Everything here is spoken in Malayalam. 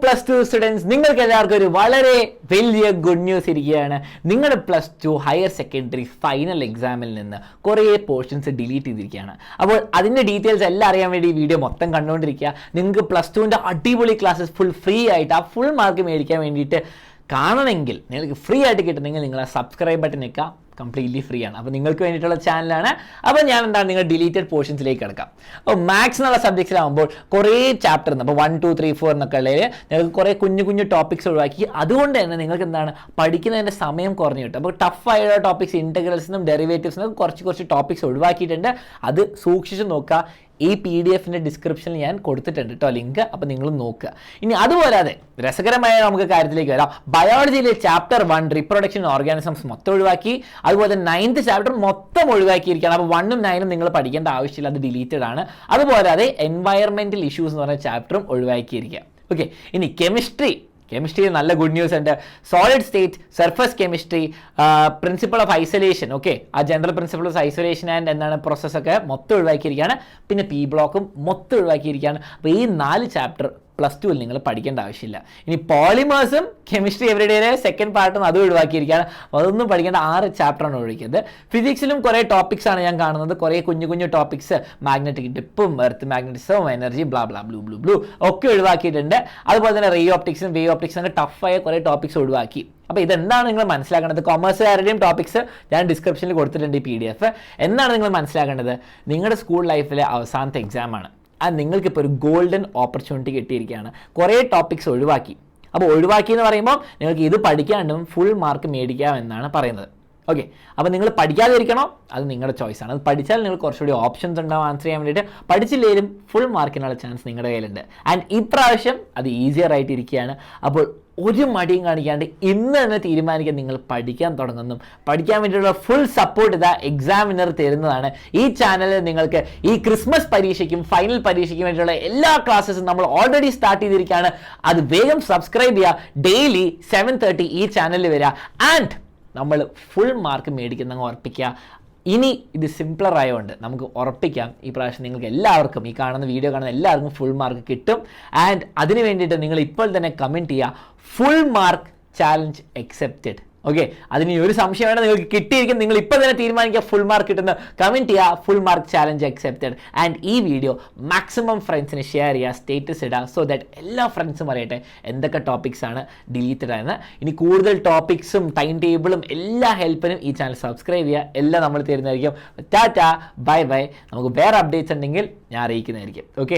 പ്ലസ് ടു സ്റ്റുഡൻസ്, നിങ്ങൾക്ക് എല്ലാവർക്കും ഒരു വളരെ വലിയ ഗുഡ് ന്യൂസ് ഇരിക്കുകയാണ്. നിങ്ങളുടെ plus two higher secondary final എക്സാമിൽ നിന്ന് കുറേ പോർഷൻസ് ഡിലീറ്റ് ചെയ്തിരിക്കുകയാണ്. അപ്പോൾ അതിൻ്റെ ഡീറ്റെയിൽസ് എല്ലാം അറിയാൻ വേണ്ടി ഈ വീഡിയോ മൊത്തം കണ്ടുകൊണ്ടിരിക്കുക. നിങ്ങൾക്ക് പ്ലസ് ടുവിൻ്റെ അടിപൊളി ക്ലാസ്സസ് ഫുൾ ഫ്രീ ആയിട്ട് ആ ഫുൾ മാർക്ക് മേടിക്കാൻ വേണ്ടിയിട്ട് കാണണമെങ്കിൽ, നിങ്ങൾക്ക് ഫ്രീ ആയിട്ട് കിട്ടണമെങ്കിൽ നിങ്ങൾ ആ സബ്സ്ക്രൈബ് ബട്ടൺ നിൽക്കുക. കംപ്ലീറ്റ്ലി ഫ്രീ ആണ്. അപ്പോൾ നിങ്ങൾക്ക് വേണ്ടിയിട്ടുള്ള ചാനലാണ്. അപ്പോൾ ഞാൻ എന്താണ് നിങ്ങൾ ഡിലീറ്റഡ് പോർഷൻസിലേക്ക് കിടക്കാം. അപ്പോൾ മാത്സ് എന്നുള്ള സബ്ജക്ട്സിലാകുമ്പോൾ കുറേ ചാപ്റ്റർ ഉണ്ട്. അപ്പോൾ 1, 2, 3, 4 എന്നൊക്കെ ഉള്ളതിൽ നിങ്ങൾക്ക് കുറേ കുഞ്ഞു ടോപ്പിക്സ് ഒഴിവാക്കി. അതുകൊണ്ട് തന്നെ നിങ്ങൾക്ക് എന്താണ് പഠിക്കുന്നതിൻ്റെ സമയം കുറഞ്ഞു കിട്ടും. അപ്പോൾ ടഫായുള്ള ടോപ്പിക്സ്, ഇൻറ്റഗ്രൽസിനും ഡെറിവേറ്റീവ്സിനും കുറച്ച് ടോപ്പിക്സ് ഒഴിവാക്കിയിട്ടുണ്ട്. അത് സൂക്ഷിച്ച് നോക്കുക. ഈ PDF ഡിസ്ക്രിപ്ഷനിൽ ഞാൻ കൊടുത്തിട്ടുണ്ട് കേട്ടോ ലിങ്ക്. അപ്പോൾ നിങ്ങൾ നോക്കുക. ഇനി അതുപോലാതെ രസകരമായ നമുക്ക് കാര്യത്തിലേക്ക് വരാം. ബയോളജിയിലെ ചാപ്റ്റർ 1 റീപ്രൊഡക്ഷൻ ഓർഗാനിസംസ് മൊത്തം ഒഴിവാക്കി. അതുപോലെ തന്നെ 9th ചാപ്റ്റർ മൊത്തം ഒഴിവാക്കിയിരിക്കുകയാണ്. അപ്പോൾ 1ഉം 9ഉം നിങ്ങൾ പഠിക്കേണ്ട ആവശ്യമില്ല, അത് ഡിലീറ്റഡ് ആണ്. അതുപോലാതെ എൻവയറമെന്റൽ ഇഷ്യൂസ് എന്ന് പറഞ്ഞ ചാപ്റ്ററും ഒഴിവാക്കിയിരിക്കുക. ഓക്കെ, ഇനി കെമിസ്ട്രിയിൽ നല്ല ഗുഡ് ന്യൂസ് ഉണ്ട്. Solid state, surface chemistry, principle of isolation, okay, ആ general principle of isolation and എന്താണ് പ്രോസസ്സൊക്കെ മൊത്തം ഒഴിവാക്കിയിരിക്കുകയാണ്. പിന്നെ P ബ്ലോക്കും മൊത്തം ഒഴിവാക്കിയിരിക്കുകയാണ്. അപ്പോൾ ഈ 4 ചാപ്റ്റർ പ്ലസ് ടുവിൽ നിങ്ങൾ പഠിക്കേണ്ട ആവശ്യമില്ല. ഇനി പോളിമേഴ്സും കെമിസ്ട്രി എവരിഡേയിലെ സെക്കൻഡ് പാർട്ടും അതും ഒഴിവാക്കിയിരിക്കുകയാണ്. അതൊന്നും പഠിക്കേണ്ട 6 ചാപ്റ്ററാണ് ഒഴിക്കുന്നത്. ഫിസിക്സിലും കുറേ ടോപ്പിക്സ് ആണ് ഞാൻ കാണുന്നത്. കുറേ കുഞ്ഞു ടോപ്പിക്സ്, മാഗ്നറ്റിക് ഡിപ്പും എർത്ത് മാഗ്നറ്റിസവും എനർജി ബ്ലാ ബ്ലൂ ഒക്കെ ഒഴിവാക്കിയിട്ടുണ്ട്. അതുപോലെ തന്നെ റേ ഓപ്റ്റിക്സും വേ ഓപ്റ്റിക്സും ഒക്കെ ടഫായ കുറേ ടോപ്പിക്സ് ഒഴിവാക്കി. അപ്പോൾ ഇതെന്താണ് നിങ്ങൾ മനസ്സിലാക്കേണ്ടത്? കൊമേഴ്സുകാരുടെയും ടോപ്പിക്സ് ഞാൻ ഡിസ്ക്രിപ്ഷനിൽ കൊടുത്തിട്ടുണ്ട് ഈ PDF. എന്താണ് നിങ്ങൾ മനസ്സിലാക്കേണ്ടത്? നിങ്ങളുടെ സ്കൂൾ ലൈഫിലെ അവസാനത്തെ എക്സാമാണ്. അത് നിങ്ങൾക്കിപ്പോൾ ഒരു ഗോൾഡൻ ഓപ്പർച്യൂണിറ്റി കിട്ടിയിരിക്കുകയാണ്. കുറേ ടോപ്പിക്സ് ഒഴിവാക്കി. അപ്പോൾ ഒഴിവാക്കി എന്ന് പറയുമ്പോൾ നിങ്ങൾക്ക് ഇത് പഠിക്കാണ്ടും ഫുൾ മാർക്ക് മേടിക്കാം എന്നാണ് പറയുന്നത്. ഓക്കെ, അപ്പോൾ നിങ്ങൾ പഠിക്കാതിരിക്കണോ അത് നിങ്ങളുടെ ചോയ്സാണ്. അത് പഠിച്ചാൽ നിങ്ങൾ കുറച്ചുകൂടി ഓപ്ഷൻസ് ഉണ്ടാവും ആൻസർ ചെയ്യാൻ വേണ്ടിയിട്ട്. പഠിച്ചില്ലെങ്കിലും ഫുൾ മാർക്കിനുള്ള ചാൻസ് നിങ്ങളുടെ കയ്യിലുണ്ട്. ആൻഡ് ഇപ്രാവശ്യം അത് ഈസിയർ ആയിട്ടിരിക്കുകയാണ്. അപ്പോൾ ഒരു മടിയും കാണിക്കാണ്ട് ഇന്ന് തന്നെ തീരുമാനിക്കാൻ നിങ്ങൾ പഠിക്കാൻ തുടങ്ങുന്നു. പഠിക്കാൻ വേണ്ടിയിട്ടുള്ള ഫുൾ സപ്പോർട്ട് ഇതാ എക്സാമിനർ തരുന്നതാണ്. ഈ ചാനലിൽ നിങ്ങൾക്ക് ഈ ക്രിസ്മസ് പരീക്ഷയ്ക്കും ഫൈനൽ പരീക്ഷയ്ക്കും വേണ്ടിയിട്ടുള്ള എല്ലാ ക്ലാസ്സസും നമ്മൾ ഓൾറെഡി സ്റ്റാർട്ട് ചെയ്തിരിക്കുകയാണ്. അത് വേഗം സബ്സ്ക്രൈബ് ചെയ്യുക. ഡെയിലി 7:30 ഈ ചാനലിൽ വരിക. ആൻഡ് നമ്മൾ ഫുൾ മാർക്ക് മേടിക്കുന്നങ്ങ് ഉറപ്പിക്കുക. ഇനി ഇത് സിംപ്ലർ ആയതുകൊണ്ട് നമുക്ക് ഉറപ്പിക്കാം ഈ പ്രാവശ്യം നിങ്ങൾക്ക് എല്ലാവർക്കും, ഈ കാണുന്ന വീഡിയോ കാണുന്ന എല്ലാവർക്കും ഫുൾ മാർക്ക് കിട്ടും. ആൻഡ് അതിന് വേണ്ടിയിട്ട് നിങ്ങൾ ഇപ്പോൾ തന്നെ കമൻറ്റ് ചെയ്യുക, full mark challenge accepted. Okay, അതിന് ഒരു സംശയം വേണം, നിങ്ങൾക്ക് കിട്ടിയിരിക്കും. നിങ്ങൾ ഇപ്പോൾ തന്നെ തീരുമാനിക്കുക ഫുൾ മാർക്ക് കിട്ടുന്ന. കമൻറ്റ് ചെയ്യുക full mark challenge accepted. And ഈ വീഡിയോ മാക്സിമം ഫ്രണ്ട്സിന് ഷെയർ ചെയ്യുക, സ്റ്റേറ്റസ് ഇടുക, സോ ദാറ്റ് എല്ലാ ഫ്രണ്ട്സും അറിയട്ടെ എന്തൊക്കെ ടോപ്പിക്സ് ആണ് ഡിലീറ്റഡ് ആയെന്ന്. ഇനി കൂടുതൽ ടോപ്പിക്സും ടൈം ടേബിളും എല്ലാ ഹെൽപ്പിനും ഈ ചാനൽ സബ്സ്ക്രൈബ് ചെയ്യുക. എല്ലാം നമ്മൾ തരുന്നതായിരിക്കും. ടാറ്റ, ബൈ. നമുക്ക് വേറെ അപ്ഡേറ്റ്സ് ഉണ്ടെങ്കിൽ ഞാൻ അറിയിക്കുന്നതായിരിക്കും. ഓക്കെ.